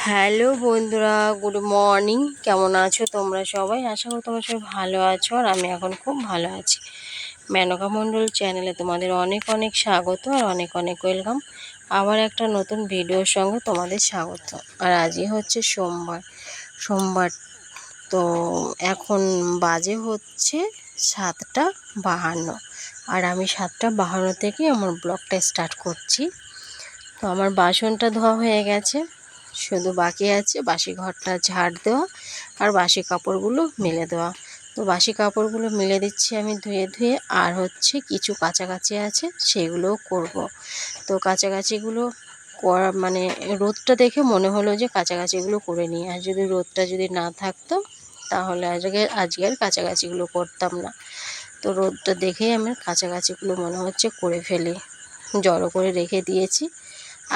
Hello বন্ধুরা, good morning. কেমন আছো তোমরা সবাই? আশা করি তোমরা সবাই ভালো আছো, আর আমি এখন খুব ভালো আছি। মেনকা মণ্ডল চ্যানেলে তোমাদের অনেক অনেক স্বাগত আর অনেক অনেক ওয়েলকাম। আবার একটা নতুন ভিডিওর সঙ্গে তোমাদের স্বাগত। আর আজই হচ্ছে সোমবার। তো এখন বাজে হচ্ছে 7:52, আর আমি 7:52 থেকে আমার ব্লগটা স্টার্ট করছি। তো আমার বাসনটা ধোয়া হয়ে গেছে, শুধু বাকি আছে বাসি ঘরটা ঝাড় দেওয়া আর বাসি কাপড়গুলো মেলে দেওয়া। তো বাসি কাপড়গুলো মেলে দিচ্ছি আমি ধুয়ে ধুয়ে, আর হচ্ছে কিছু কাচাকাচি আছে সেগুলোও করব। তো কাচাকাচিগুলো করা মানে রোদটা দেখে মনে হলো যে কাচাকাচিগুলো করে নিই, আর যদি রোদটা যদি না থাকতো তাহলে আজকে আর কাচাকাচিগুলো করতাম না। তো রোদটা দেখেই আমি কাচাকাচিগুলো মনে হচ্ছে করে ফেলি। জড়ো করে রেখে দিয়েছি,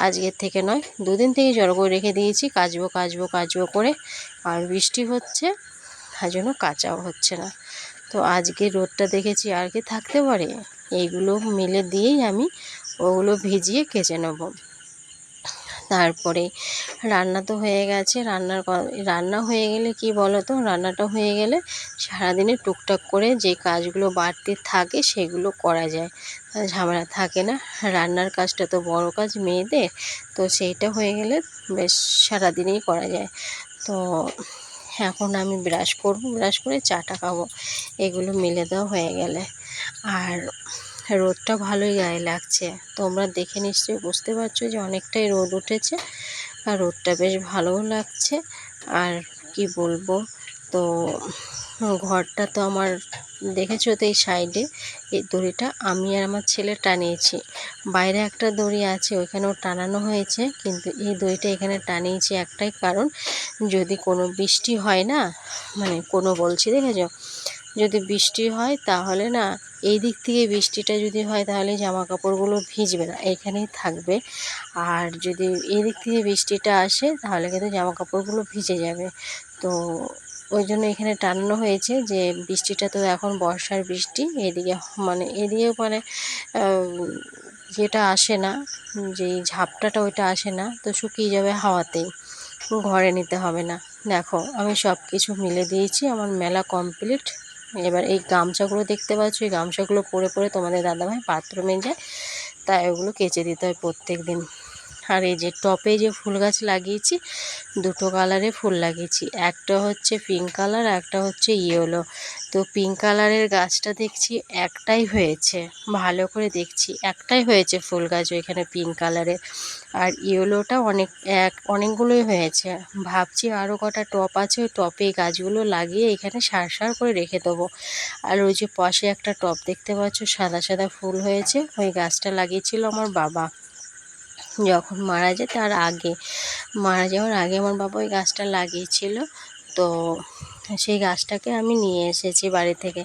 আজকের থেকে নয়, দুদিন থেকে জড়ো করে রেখে দিয়েছি, কাচবো করে। আর বৃষ্টি হচ্ছে, তার জন্য কাচাও হচ্ছে না। তো আজকে রোদটা দেখেছি আর কি থাকতে পারে, এইগুলো মেলে দিয়েই আমি ওগুলো ভিজিয়ে কেচে নেব। তারপরে রান্না তো হয়ে গেছে। রান্না হয়ে গেলে কি বলো তো, রান্নাটা হয়ে গেলে সারাদিনে টুকটাক করে যে কাজগুলো বাড়তি থাকে সেগুলো করা যায়, ঝামেলা থাকে না। রান্নার কাজটা তো বড় কাজ মেয়েদের, তো সেইটা হয়ে গেলে বেশ সারাদিনেই করা যায়। তো এখন আমি ব্রাশ করে চাটা খাবো, এগুলো মেলে দেওয়া হয়ে গেলে। আর রোদটা ভালোই গায়ে লাগছে, তোমরা দেখে নিশ্চয়ই বুঝতে পারছো যে অনেকটাই রোদ উঠেছে, আর রোদটা বেশ ভালোও লাগছে। আর কি বলবো, তো ঘরটা তো আমার দেখেছো তো, এই সাইডে এই দড়িটা আমি আর আমার ছেলে টানিয়েছি। বাইরে একটা দড়ি আছে, ওইখানেও টানানো হয়েছে, কিন্তু এই দড়িটা এখানে টানিয়েছি একটাই কারণ, যদি কোনো বৃষ্টি হয় না, মানে কোনো বলছি দেখেছো, যদি বৃষ্টি হয় তাহলে না, এই দিক থেকে বৃষ্টিটা যদি হয় তাহলে জামা কাপড়গুলো ভিজবে না, এখানেই থাকবে। আর যদি এই দিক থেকে বৃষ্টিটা আসে তাহলে কিন্তু জামা কাপড়গুলো ভিজে যাবে। তো ওই জন্য এখানে টানানো হয়েছে যে বৃষ্টিটা তো এখন বর্ষার বৃষ্টি, এদিকে মানে যেটা আসে না, যেই ঝাপটাটা ওইটা আসে না, তো শুকিয়ে যাবে হাওয়াতেই, ঘরে নিতে হবে না। দেখো আমি সব কিছু মিলে দিয়েছি, আমার মেলা কমপ্লিট। এবার এই গামছাগুলো দেখতে পাচ্ছ, এই গামছাগুলো পরে পরে তোমাদের দাদাভাই বাথরুমে যায়, তাই ওগুলো কেচে দিতে হয় প্রত্যেক দিন। আর এই যে টপে যে ফুল গাছ লাগিয়েছি, দুটো কালারে ফুল লাগিয়েছি, একটা হচ্ছে পিঙ্ক কালার, একটা হচ্ছে ইয়েলো। তো পিঙ্ক কালারের গাছটা দেখছি একটাই হয়েছে, ভালো করে দেখছি একটাই হয়েছে ফুল গাছ ওইখানে পিঙ্ক কালারের। আর ইয়েলোটা অনেকগুলোই হয়েছে। ভাবছি আরও কটা টপ আছে, ওই টপে এই গাছগুলো লাগিয়ে এখানে সার করে রেখে দেবো। আর ওই যে পাশে একটা টপ দেখতে পাচ্ছ সাদা সাদা ফুল হয়েছে, ওই গাছটা লাগিয়েছিল আমার বাবা যখন মারা যাওয়ার আগে আমার বাবা ওই গাছটা লাগিয়েছিল। তো সেই গাছটাকে আমি নিয়ে এসেছি বাড়ি থেকে।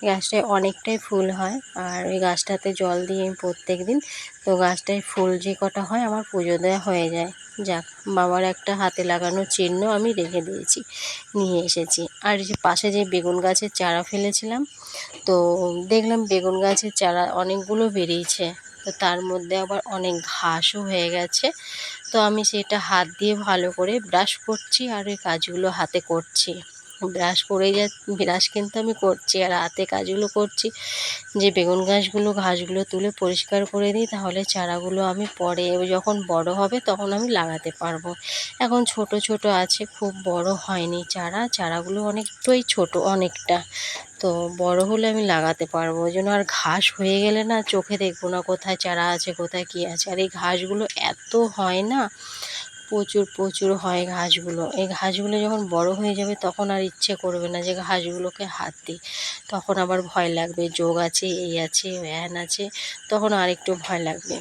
গাছটায় অনেকটাই ফুল হয়, আর ওই গাছটাতে জল দিই আমি প্রত্যেক দিন। তো গাছটায় ফুল যে কটা হয় আমার পুজো দেওয়া হয়ে যায়। যাক, বাবার একটা হাতে লাগানো চিহ্ন আমি রেখে দিয়েছি, নিয়ে এসেছি। আর যে পাশে যে বেগুন গাছের চারা ফেলেছিলাম, তো দেখলাম বেগুন গাছের চারা অনেকগুলো বেরিয়েছে, তো তার মধ্যে আবার অনেক ঘাসও হয়ে গেছে। তো আমি সেটা হাত দিয়ে ভালো করে ব্রাশ করছি, আর ওই কাজগুলো হাতে করছি। ব্রাশ কিন্তু আমি করছি আর হাতে কাজগুলো করছি, যে বেগুন ঘাসগুলো তুলে পরিষ্কার করে দিই, তাহলে চারাগুলো আমি পরে যখন বড় হবে তখন আমি লাগাতে পারবো। এখন ছোট ছোট আছে, খুব বড় হয়নি চারাগুলো অনেকটাই ছোট, অনেকটা। তো বড় হলে আমি লাগাতে পারবো, ওই জন্য। আর ঘাস হয়ে গেলে না চোখে দেখবো না কোথায় চারা আছে কোথায় কী আছে। আর এই ঘাসগুলো এত হয় না, প্রচুর প্রচুর হয় ঘাসগুলো। এই ঘাসগুলো যখন বড় হয়ে যাবে তখন আর ইচ্ছে করবে না যে ঘাসগুলোকে হাত দিই, তখন আবার ভয় লাগবে, যোগ আছে, এই আছে, ভ্যান আছে, তখন আর একটু ভয় লাগবে।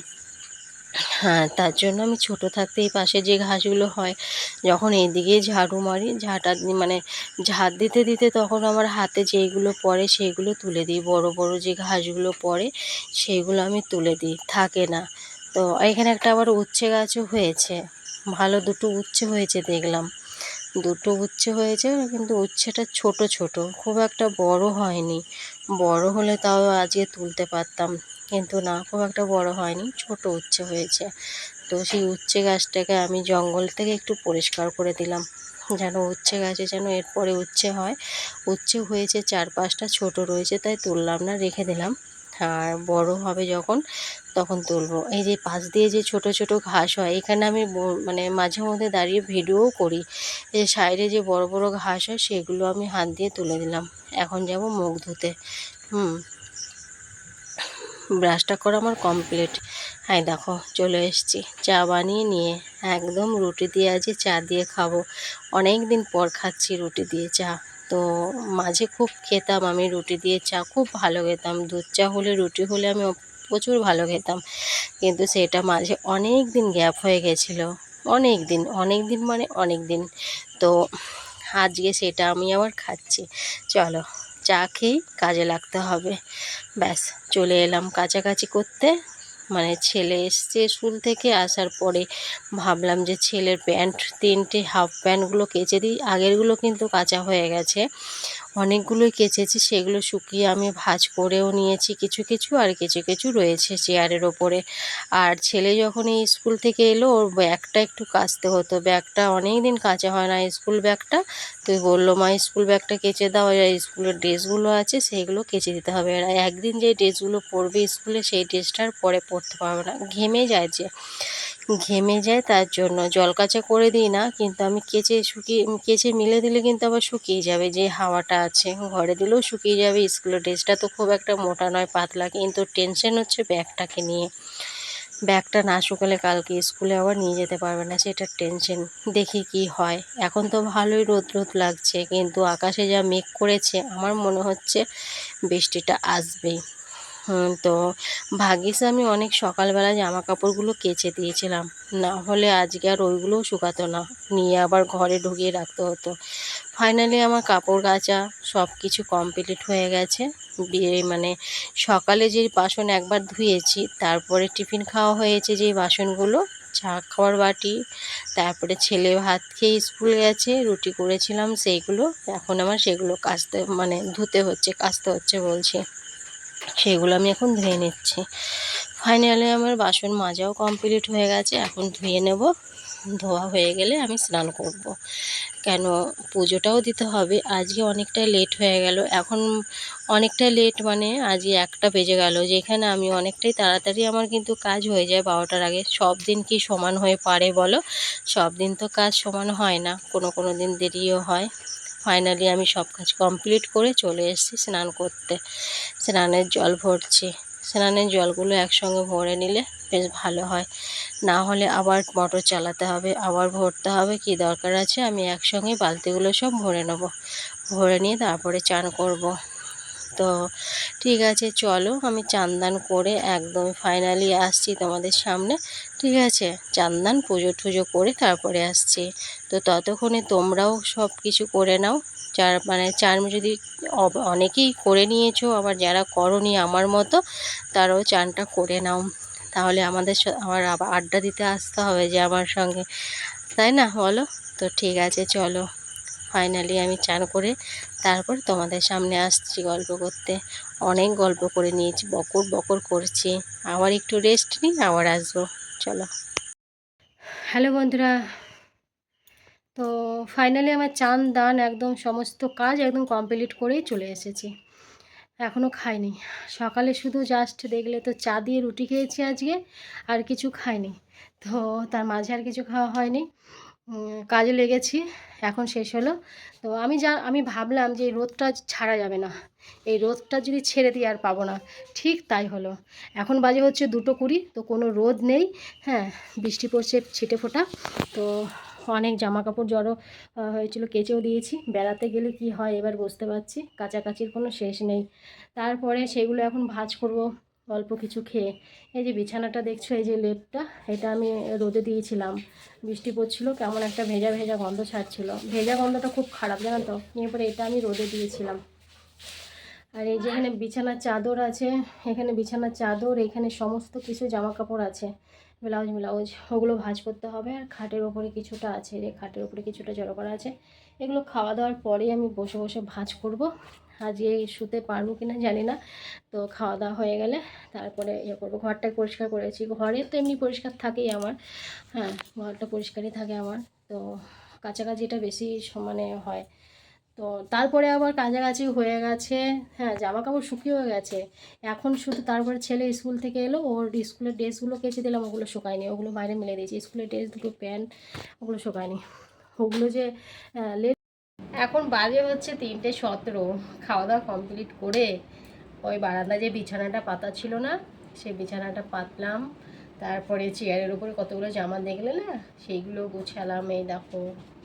হ্যাঁ, তার জন্য আমি ছোট থাকতে এই পাশে যে ঘাসগুলো হয়, যখন এইদিকে ঝাড়ু মারি, ঝাড় দিতে দিতে তখন আমার হাতে যেইগুলো পড়ে সেইগুলো তুলে দিই, বড় বড় যে ঘাসগুলো পড়ে সেইগুলো আমি তুলে দিই, থাকে না। তো এখানে একটা আবার উচ্ছে গাছও হয়েছে, ভালো দুটো উচ্ছে হয়েছে দেখলাম, দুটো উচ্ছে হয়েছে, কিন্তু উচ্ছেটা ছোট ছোট, খুব একটা বড় হয়নি। বড় হলে তাও আজকে তুলতে পারতাম, কিন্তু না, খুব একটা বড় হয়নি, ছোট উচ্ছে হয়েছে। তো সেই উচ্ছে গাছটাকে আমি জঙ্গল থেকে একটু পরিষ্কার করে দিলাম, যেন উচ্ছে গাছে যেন এরপরে উচ্ছে হয়। উচ্ছে হয়েছে 4-5টা, ছোট রয়েছে তাই তুললাম না, রেখে দিলাম। আর বড় হবে যখন তখন তুলবো। এই যে পাশ দিয়ে যে ছোট ছোট ঘাস হয়, এখানে আমি মানে মাঝে মধ্যে দাঁড়িয়ে ভিডিও করি। এই সাইডে যে বড় বড় ঘাস হয় সেগুলো আমি হাত দিয়ে তুলে দিলাম। এখন যাব মুখ ধুতে। ব্রাশটা করা আমার কমপ্লিট। হ্যাঁ দেখো চলে এসেছি চা বানিয়ে নিয়ে, একদম রুটি দিয়ে আজকে চা দিয়ে খাবো। অনেক দিন পর খাচ্ছি রুটি দিয়ে চা। তো মাঝে খুব খেতাম আমি রুটি দিয়ে চা, খুব ভালো খেতাম। দুধ চা হলে রুটি হলে আমি প্রচুর ভালো খেতাম, কিন্তু সেটা মাঝে অনেক দিন গ্যাপ হয়ে গেছিলো। অনেক দিন মানে অনেক দিন। তো আজকে সেটা আমি আবার খাচ্ছি। চলো চা খেয়েই কাজে লাগতে হবে। ব্যাস চলে এলাম কাচাকাচি করতে। মানে ছেলে এসছে স্কুল থেকে, আসার পরে ভাবলাম যে ছেলের প্যান্ট 3টে হাফ প্যান্টগুলো কেচে দিই। আগেরগুলো কিন্তু কাচা হয়ে গেছে, অনেকগুলোই কেচেছি। সেগুলো শুকিয়ে আমি ভাঁজ করেও নিয়েছি কিছু কিছু, আর কিছু কিছু রয়েছে চেয়ারের ওপরে। আর ছেলে যখন এই স্কুল থেকে এলো ওর ব্যাগটা একটু কাচতে হতো, ব্যাগটা অনেক দিন কাচা হয় না, স্কুল ব্যাগটা। তুই বললো মা স্কুল ব্যাগটা কেচে দাও, আর স্কুলের ড্রেসগুলো আছে সেইগুলো কেচে দিতে হবে। আর একদিন যে ড্রেসগুলো পরবে স্কুলে সেই ড্রেসটার পরে পরতে পারবে না, ঘেমে যায় তার জন্য জল কাচা করে দিই না, কিন্তু আমি কেচে মিলে দিলে কিন্তু আবার শুকিয়ে যাবে। যে হাওয়াটা আছে ঘরে দিলেও শুকিয়ে যাবে। স্কুলের ড্রেসটা তো খুব একটা মোটা নয়, পাতলা, কিন্তু টেনশন হচ্ছে ব্যাগটাকে নিয়ে। ব্যাগটা না শুকালে কালকে স্কুলে আবার নিয়ে যেতে পারবে না, সেটার টেনশন। দেখি কি হয়। এখন তো ভালোই রোদ রোদ লাগছে, কিন্তু আকাশে যা মেঘ করেছে আমার মনে হচ্ছে বৃষ্টিটা আসবেই। তো ভাগ্যিস আমি অনেক সকালবেলা জামা কাপড়গুলো কেচে দিয়েছিলাম, না হলে আজকে আর ওইগুলোও শুকাতো না, নিয়ে আবার ঘরে ঢুকিয়ে রাখতে হতো। ফাইনালি আমার কাপড় কাচা সব কিছু কমপ্লিট হয়ে গেছে। মানে সকালে যে বাসন একবার ধুয়েছি, তারপরে টিফিন খাওয়া হয়েছে যেই বাসনগুলো, চা খাওয়ার বাটি, তারপরে ছেলে ভাত খেয়ে স্কুল গেছে, রুটি করেছিলাম সেইগুলো, এখন আমার সেগুলো কাচতে হচ্ছে বলছি, সেগুলো আমি এখন ধুয়ে নিচ্ছি। ফাইনালি আমার বাসন মাজাও কমপ্লিট হয়ে গেছে, এখন ধুয়ে নেব। ধোয়া হয়ে গেলে আমি স্নান করব, কেন পুজোটাও দিতে হবে। আজকে অনেকটাই লেট হয়ে গেল, এখন অনেকটাই লেট মানে আজকে 1টা বেজে গেল, যেখানে আমি অনেকটাই তাড়াতাড়ি আমার কিন্তু কাজ হয়ে যায় 12টার আগে। সব দিন কি সমান হয়ে পারে বলো? সব দিন তো কাজ সমান হয় না, কোনো দিন দেরিও হয়। ফাইনালি আমি সব কাজ কমপ্লিট করে চলে এসেছি স্নান করতে। স্নানের জল ভরছি। স্নানের জলগুলো একসঙ্গে ভরে নিলে বেশ ভালো হয়, না হলে আবার মোটর চালাতে হবে, আবার ভরতে হবে। কি দরকার আছে, আমি একসঙ্গে বালতিগুলো সব ভরে নেব, ভরে নিয়ে তারপরে চান করব। তো ঠিক আছে চলো, আমি চান দান করে একদম ফাইনালি আসছি তোমাদের সামনে। ঠিক আছে, চান দান পুজো টুজো করে তারপরে আসছি। তো ততক্ষণে তোমরাও সব কিছু করে নাও। চান যদি অনেকেই করে নিয়েছো, আবার যারা করোনি আমার মতো, তারাও চানটা করে নাও। তাহলে আমার আবার আড্ডা দিতে আসতে হবে যে আমার সঙ্গে, তাই না বলো? তো ঠিক আছে চলো, ফাইনালি আমি চান করে তারপর তোমাদের সামনে আসছি গল্প করতে। অনেক গল্প করে নিয়েছি, বকর বকর করছি, আবার একটু রেস্ট নিই, আবার আসবো। চলো। হ্যালো বন্ধুরা, তো ফাইনালি আমার চান দান একদম সমস্ত কাজ একদম কমপ্লিট করেই চলে এসেছি। এখনও খাইনি, সকালে শুধু জাস্ট দেখলে তো চা দিয়ে রুটি খেয়েছি আজকে, আর কিছু খাইনি। তো তার মাঝে আর কিছু খাওয়া হয়নি, কাজে লেগেছি। এখন শেষ হলো। তো আমি ভাবলাম যে এই রোদটা ছাড়া যাবে না, এই রোদটা যদি ছেড়ে দিই আর পাবো না। ঠিক তাই হলো। এখন বাজে হচ্ছে 2:20, তো কোনো রোদ নেই। হ্যাঁ, বৃষ্টি পড়ছে ছিটে ফোঁটা। তো অনেক জামা কাপড় জড়ো হয়েছিল, কেচেও দিয়েছি। বেড়াতে গেলে কি হয় এবার বুঝতে পারছি, কাচাকাচির কোনো শেষ নেই। তারপরে সেগুলো এখন ভাঁজ করব অল্প কিছু খেয়ে। এই যে বিছানাটা দেখছো, এই যে লেপটা, এটা আমি রোদে দিয়েছিলাম। বৃষ্টি পড়ছিল, কেমন একটা ভেজা ভেজা গন্ধ ছাড়ছিল, ভেজা গন্ধটা খুব খারাপ জানো তো। এরপরে এটা আমি রোদে দিয়েছিলাম। আর এই যে এখানে বিছানার চাদর আছে, এখানে বিছানার চাদর, এখানে সমস্ত কিছু জামা কাপড় আছে, ব্লাউজ, ওগুলো ভাঁজ করতে হবে। আর খাটের ওপরে কিছুটা আছে, যে খাটের ওপরে কিছুটা জড়ো করা আছে, এগুলো খাওয়া দাওয়ার পরেই আমি বসে বসে ভাঁজ করব। আজকে শুতে পারবো কিনা জানি না। তো খাওয়া দাওয়া হয়ে গেলে তারপরে ইয়ে করবো। ঘরটা পরিষ্কার করেছি, ঘরে তো এমনি পরিষ্কার থাকেই আমার, হ্যাঁ ঘরটা পরিষ্কারই থাকে আমার। তো কাছাকাছিটা বেশি মানে হয়। তো তারপরে আবার কাছাকাছি হয়ে গেছে, হ্যাঁ জামা কাপড় শুকিয়েও গেছে। এখন শুধু তারপরে ছেলে স্কুল থেকে এলো, ওর স্কুলের ড্রেসগুলো কেচে দিলাম, ওগুলো শুকায়নি, ওগুলো বাইরে মেলে দিয়েছি। স্কুলের ড্রেস, দুটো প্যান্ট, ওগুলো শুকায়নি। ওগুলো যে এখন বাজে হচ্ছে 3:17। খাওয়া দাওয়া কমপ্লিট করে ওই বারান্দায় যে বিছানাটা পাতা ছিল না, সেই বিছানাটা পাতলাম। তারপরে চেয়ারের উপরে কতগুলো জামা দেখলে না, সেইগুলো গুছালাম। এই দেখো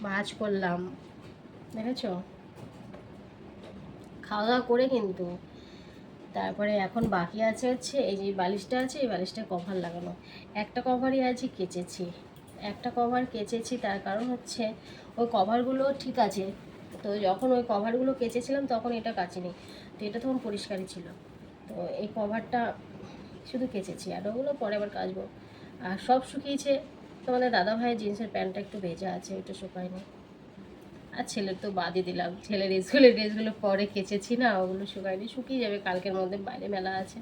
ভাঁজ করলাম, দেখেছো? খাওয়া দাওয়া করে কিন্তু তারপরে এখন বাকি আছে হচ্ছে এই যে বালিশটা আছে, এই বালিশটা কভার লাগানো। একটা কভারই আজকে কেচেছি, একটা কভার কেচেছি। তার কারণ হচ্ছে ওই কভারগুলো ঠিক আছে, তো যখন ওই কভারগুলো কেচেছিলাম তখন এটা কাচিনি, তো এটা তখন পরিষ্কারই ছিল। তো এই কভারটা শুধু কেচেছি, আর ওগুলো পরে আবার কাচবো। আর সব শুকিয়েছে। তোমাদের দাদা ভাইয়ের জিন্সের প্যান্টটা একটু ভেজা আছে, ওইটা শুকায়নি। আর ছেলের তো বাদই দিলাম, ছেলের স্কুলের ড্রেসগুলো পরে কেচেছি না, ওগুলো শুকায়নি, শুকিয়ে যাবে কালকের মধ্যে। বাইরে মেলা আছে,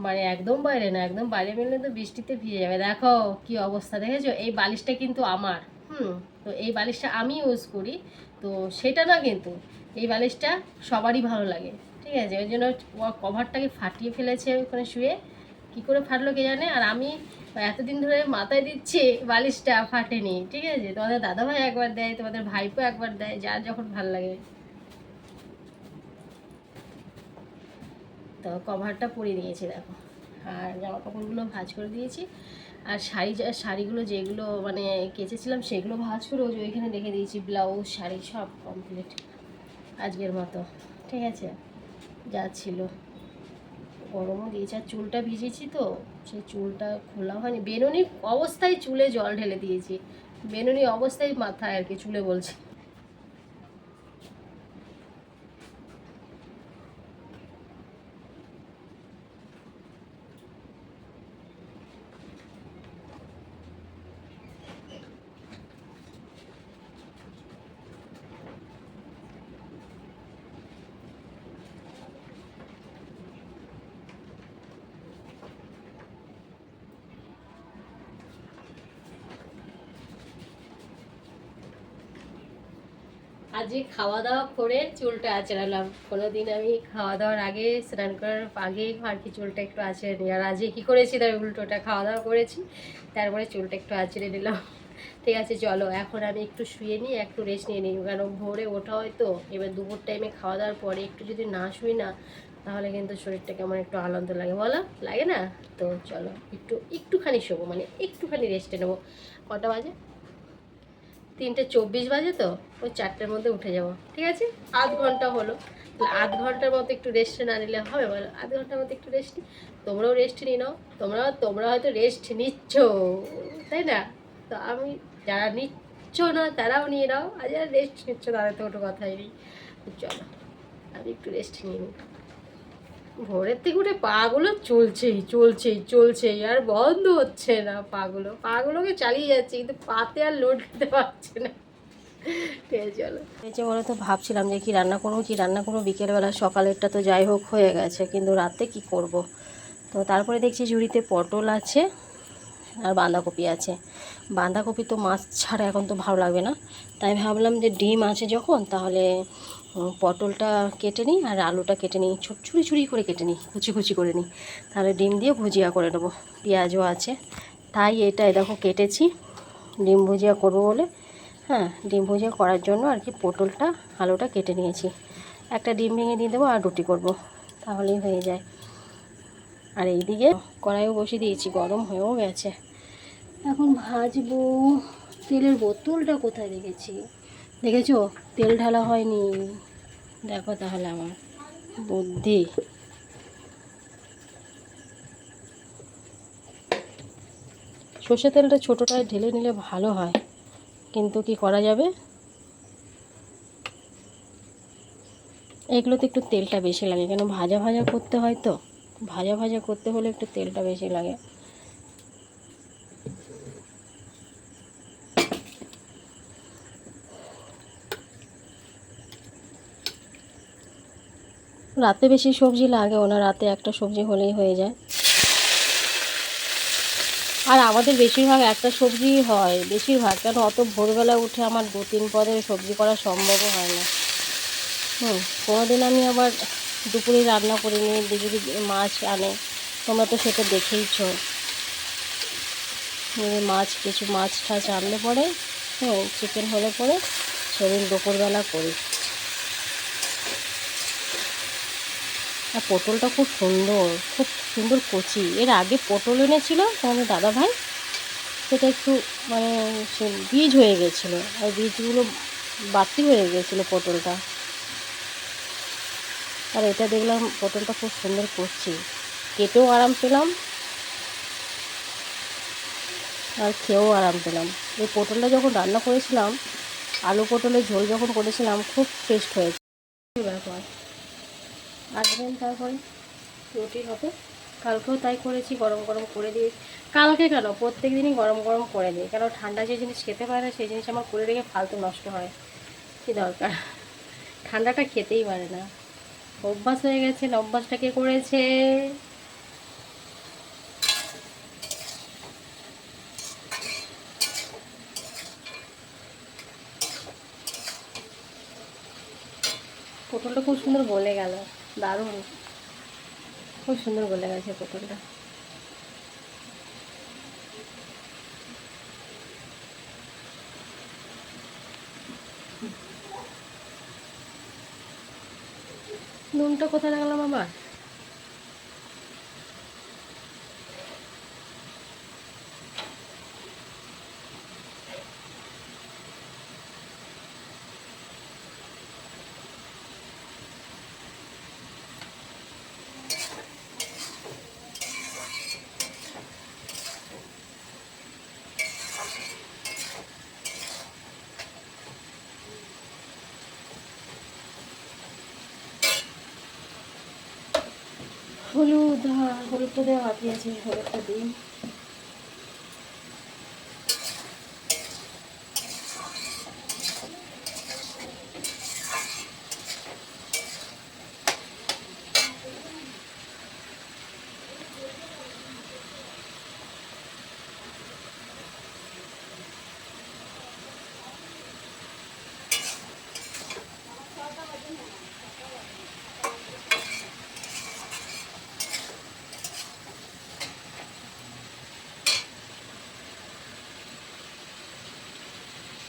মানে একদম বাইরে না, একদম বাইরে মেলে তো বৃষ্টিতে ভিজে যাবে। দেখো কি অবস্থা, দেখেছো? এই বালিশটা কিন্তু আমার, তো এই বালিশটা আমি ইউজ করি, তো সেটা না কিন্তু এই বালিশটা সবারই ভালো লাগে, ঠিক আছে? ওই জন্য কভারটাকে ফাটিয়ে ফেলেছে ওখানে শুয়ে। কি করে ফাটলো কে জানে। আর আমি এতদিন ধরে মাথায় দিচ্ছি, বালিশটা ফাটেনি, ঠিক আছে? তোমাদের দাদাভাই একবার দেয়, তোমাদের ভাইপো একবার দেয়, যার যখন ভাল লাগে। তো কভারটা পরিয়ে দিয়েছি দেখো, আর জামা কাপড়গুলো ভাঁজ করে দিয়েছি। আর শাড়িগুলো যেগুলো মানে কেচেছিলাম সেগুলো ভাঁজ করে ওই যে ওইখানে রেখে দিয়েছি। ব্লাউজ, শাড়ি সব কমপ্লিট আজকের মতো, ঠিক আছে? যা ছিল। গরমও দিয়েছে, আর চুলটা ভিজেছি তো, সেই চুলটা খোলা হয়নি। বেনুনি অবস্থায় চুলে জল ঢেলে দিয়েছি, বেনুনি অবস্থায় মাথায় আর কি, চুলে বলছি। আজকে খাওয়া দাওয়া করে চুলটা আঁচড়ালাম। কোনোদিন আমি খাওয়া দাওয়ার আগে, স্নান করার আগে আর কি চুলটা একটু আঁচড়ে নিই। আর আজকে কী করেছি তার উল্টোটা, খাওয়া দাওয়া করেছি তারপরে চুলটা একটু আঁচড়ে নিলাম। ঠিক আছে চলো, এখন আমি একটু শুয়ে নিই, একটু রেস্ট নিয়ে নিই, কারণ ভোরে ওঠা হয় তো। এবার দুপুর টাইমে খাওয়া দাওয়ার পরে একটু যদি না শুই না, তাহলে কিন্তু শরীরটা কেমন একটু আনন্দ লাগে, বলো? লাগে না? তো চলো একটুখানি শোবো, মানে একটুখানি রেস্টে নেবো। কটা বাজে? 3:24 বাজে, তো ওই 4টের মধ্যে উঠে যাব, ঠিক আছে? আধ ঘন্টা হলো, তাহলে আধ ঘন্টার মতো একটু রেস্ট না নিলে হবে বলো? আধ ঘন্টার মতো একটু রেস্ট নিই। তোমরাও রেস্ট নিয়ে নাও, তোমরা হয়তো রেস্ট নিচ্ছ, তাই না? তো আমি, যারা নিচ্ছ না তারাও নিয়ে নাও, আর যারা রেস্ট নিচ্ছ তাদের তো ওটা কথাই নেই। তো চলো আমি একটু রেস্ট নিয়ে নিই। ভোরের থেকে উঠে পাগুলো চলছেই আর বন্ধ হচ্ছে না। পাগুলোকে চালিয়ে যাচ্ছে, কিন্তু পাতে আর লোড দিতে পারছে না। ঠিক আছে চলো। এই যে বলো তো, ভাবছিলাম যে কি রান্না করবো বিকেলবেলা। সকালেরটা তো যাই হোক হয়ে গেছে, কিন্তু রাতে কি করব। তো তারপরে দেখছি ঝুড়িতে পটল আছে আর বাঁধাকপি আছে। বাঁধাকপি তো মাছ ছাড়া এখন তো ভালো লাগবে না, তাই ভাবলাম যে ডিম আছে যখন, তাহলে পটলটা কেটে নিই আর আলুটা কেটে নিই, ছুরি করে কেটে নিই, কুচি করে নিই, তাহলে ডিম দিয়ে ভুজিয়া করে নেবো। পেঁয়াজও আছে, তাই এটা দেখো কেটেছি ডিম ভুজিয়া করবো বলে। হ্যাঁ, ডিম ভুজিয়া করার জন্য আর কি পটলটা আলুটা কেটে নিয়েছি। একটা ডিম ভেঙে দিয়ে দেবো আর রুটি করব, তাহলেই হয়ে যায়। আর এইদিকে কড়াইও বসিয়ে দিয়েছি, গরম হয়েও গেছে, এখন ভাজবো। তেলের বোতলটা কোথায় রেখেছি, দেখেছো? তেল ঢালা হয়নি, দেখো তাহলে আমার বুদ্ধি। সর্ষের তেলটা ছোটোটায় ঢেলে নিলে ভালো হয়, কিন্তু কি করা যাবে, এগুলোতে একটু তেলটা বেশি লাগে, কেন ভাজা করতে হয় তো, ভাজা করতে হলে একটু তেলটা বেশি লাগে। রাতে বেশি সবজি লাগেও না, রাতে একটা সবজি হলেই হয়ে যায়। আর আমাদের বেশিরভাগ একটা সবজি হয়, বেশিরভাগ, কেন অত ভোরবেলা উঠে আমার 2-3 পদের সবজি করা সম্ভবও হয় না। কোনোদিন আমি আবার দুপুরে রান্না করিনি, যদি মাছ আনে, তোমরা তো সেটা দেখেইছো। মাছ, কিছু মাছ টাছ আনলে পরে, চিকেন হলে পরে সেদিন দুপুরবেলা করি। আর পটলটা খুব সুন্দর, খুব সুন্দর কচি। এর আগে পটল এনেছিল তোমাদের দাদা ভাই, সেটা একটু মানে সে বীজ হয়ে গেছিলো, আর বীজগুলো বাতি হয়ে গেছিলো পটলটা। আর এটা দেখলাম পটলটা খুব সুন্দর কচি, কেটেও আরাম পেলাম আর খেয়েও আরাম পেলাম। এই পটলটা যখন রান্না করেছিলাম, আলু পটলের ঝোল যখন করেছিলাম, খুব টেস্ট হয়েছে। ব্যাপার আসবেন, তারপরে রুটি হবে। কালকেও তাই করেছি, গরম গরম করে দিয়ে। কালকে কেন, প্রত্যেক দিনই গরম গরম করে দিই, কারণ ঠান্ডা যে জিনিস খেতে পারে না সেই জিনিস আমার করে রেখে ফালতু নষ্ট হয়, কী দরকার। ঠান্ডাটা খেতেই পারে না, অভ্যাস হয়ে গেছে। অভ্যাসটা কে করেছে? পটলটা খুব সুন্দর গলে গেল, দারুণ, খুব সুন্দর গলে গেছে পটলটা। নুনটা কোথায় রাখলাম আবার? হলুদ, হলুদটা দেওয়া বাকি আছে, হলুদটা দিই।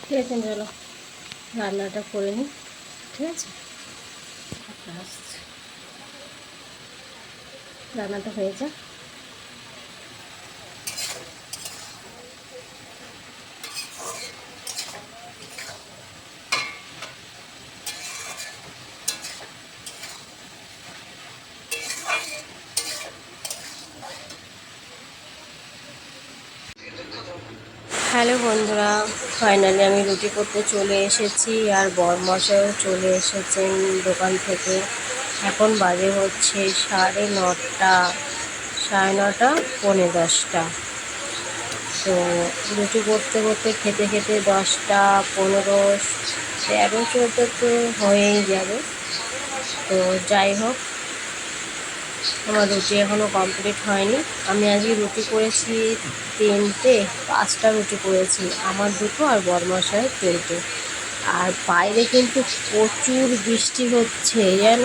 ঠিক আছে, চলো রান্নাটা করে নিই। ঠিক আছে, রান্নাটা হয়ে যাক। হ্যালো বন্ধুরা, ফাইনালি আমি রুটি করতে চলে এসেছি, আর বরমশাইও চলে এসেছেন দোকান থেকে। এখন বাজে হচ্ছে 9:30, 9:30, 9:45। তো রুটি করতে করতে খেতে খেতে 10টা 15, 13, 14 তো হয়েই যাবে। তো যাই হোক, আমার রুটি এখনও কমপ্লিট হয়নি। আমি আজকে রুটি করেছি 5টা রুটি করেছি, আমার 2টো আর বরমশাইয়ের 3টে। আর বাইরে কিন্তু প্রচুর বৃষ্টি হচ্ছে যেন।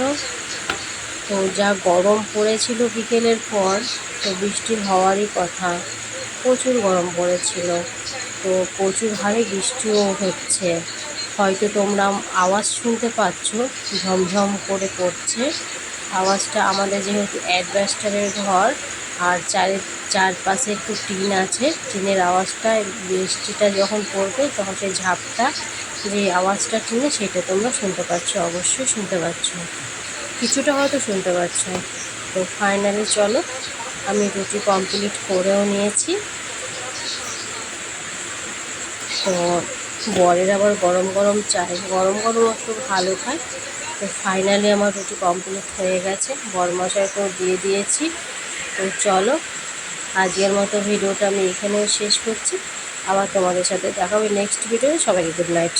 তো যা গরম পড়েছিল বিকেলের পর, তো বৃষ্টি হওয়ারই কথা, প্রচুর গরম পড়েছিল। তো প্রচুর হারে বৃষ্টিও হচ্ছে, হয়তো তোমরা আওয়াজ শুনতে পাচ্ছ, ঝমঝম করে পড়ছে আওয়াজটা। আমাদের যেহেতু অ্যাডভেস্টারের ঘর, আর চারপাশে একটু টিন আছে, টিনের আওয়াজটা, বৃষ্টিটা যখন পড়বে তখন সেই ঝাপটা, যে আওয়াজটা টিনে, সেটা তোমরা শুনতে পাচ্ছ, অবশ্যই শুনতে পাচ্ছ, কিছুটা হয়তো শুনতে পাচ্ছ। তো ফাইনালি চলো, আমি রুটি কমপ্লিট করেও নিয়েছি। তো বরের আবার গরম গরম চাই, গরম গরম একটু ভালো খায়। তো ফাইনালি আমার রুটি কমপ্লিট হয়ে গেছে, বরমশাইকেও দিয়ে দিয়েছি। তো চলো, আজকের মতো ভিডিওটা আমি এখানেও শেষ করছি। আবার তোমাদের সাথে দেখা হবে নেক্সট ভিডিওতে। সবাইকে গুড নাইট।